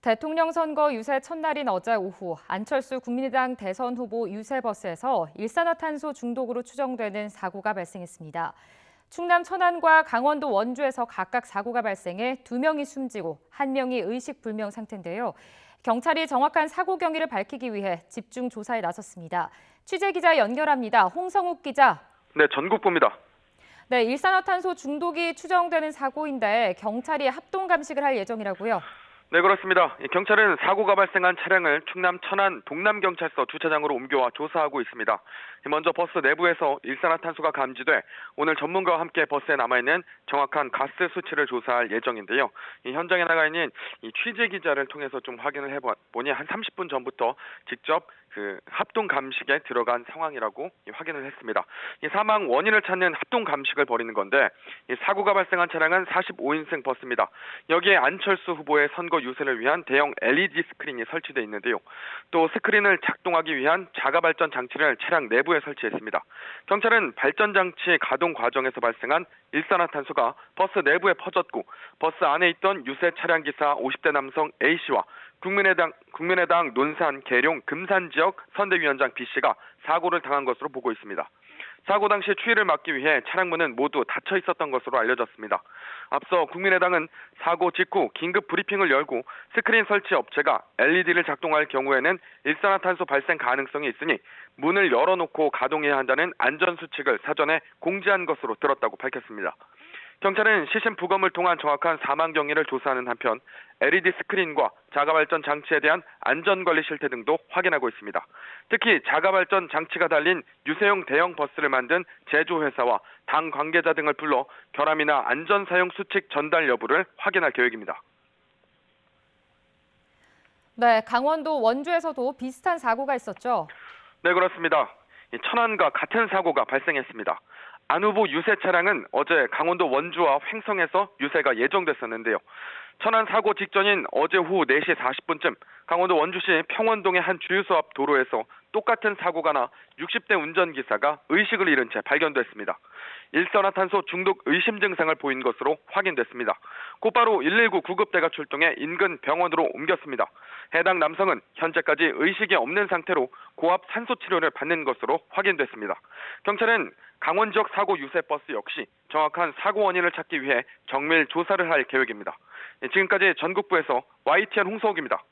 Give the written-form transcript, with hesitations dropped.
대통령 선거 유세 첫날인 어제 오후 안철수 국민의당 대선 후보 유세버스에서 일산화탄소 중독으로 추정되는 사고가 발생했습니다. 충남 천안과 강원도 원주에서 각각 사고가 발생해 2명이 숨지고 1명이 의식불명 상태인데요. 경찰이 정확한 사고 경위를 밝히기 위해 집중 조사에 나섰습니다. 취재기자 연결합니다. 홍성욱 기자. 네, 전국부입니다. 네, 일산화탄소 중독이 추정되는 사고인데 경찰이 합동 감식을 할 예정이라고요. 네, 그렇습니다. 경찰은 사고가 발생한 차량을 충남 천안 동남경찰서 주차장으로 옮겨와 조사하고 있습니다. 먼저 버스 내부에서 일산화탄소가 감지돼 오늘 전문가와 함께 버스에 남아있는 정확한 가스 수치를 조사할 예정인데요. 현장에 나가 있는 취재 기자를 통해서 좀 확인을 해보니 한 30분 전부터 직접 합동 감식에 들어간 상황이라고 확인을 했습니다. 사망 원인을 찾는 합동 감식을 벌이는 건데 사고가 발생한 차량은 45인승 버스입니다. 여기에 안철수 후보의 선거 유세를 위한 대형 LED 스크린이 설치되어 있는데요. 또 스크린을 작동하기 위한 자가 발전 장치를 차량 내부에 설치했습니다. 경찰은 발전 장치 가동 과정에서 발생한 일산화탄소가 버스 내부에 퍼졌고 버스 안에 있던 유세 차량 기사 50대 남성 A씨와 국민의당 논산, 계룡, 금산 지역 선대위원장 B씨가 사고를 당한 것으로 보고 있습니다. 사고 당시 추이를 막기 위해 차량문은 모두 닫혀 있었던 것으로 알려졌습니다. 앞서 국민의당은 사고 직후 긴급 브리핑을 열고 스크린 설치 업체가 LED를 작동할 경우에는 일산화탄소 발생 가능성이 있으니 문을 열어놓고 가동해야 한다는 안전수칙을 사전에 공지한 것으로 들었다고 밝혔습니다. 경찰은 시신 부검을 통한 정확한 사망 경위를 조사하는 한편 LED 스크린과 자가발전 장치에 대한 안전관리 실태 등도 확인하고 있습니다. 특히 자가발전 장치가 달린 유세용 대형 버스를 만든 제조회사와 당 관계자 등을 불러 결함이나 안전사용 수칙 전달 여부를 확인할 계획입니다. 네, 강원도 원주에서도 비슷한 사고가 있었죠. 네, 그렇습니다. 천안과 같은 사고가 발생했습니다. 안 후보 유세 차량은 어제 강원도 원주와 횡성에서 유세가 예정됐었는데요. 천안 사고 직전인 어제 오후 4시 40분쯤 강원도 원주시 평원동의 한 주유소 앞 도로에서 똑같은 사고가 나 60대 운전기사가 의식을 잃은 채 발견됐습니다. 일산화탄소 중독 의심 증상을 보인 것으로 확인됐습니다. 곧바로 119 구급대가 출동해 인근 병원으로 옮겼습니다. 해당 남성은 현재까지 의식이 없는 상태로 고압 산소 치료를 받는 것으로 확인됐습니다. 경찰은 강원 지역 사고 유세 버스 역시 정확한 사고 원인을 찾기 위해 정밀 조사를 할 계획입니다. 지금까지 전국부에서 YTN 홍성욱입니다.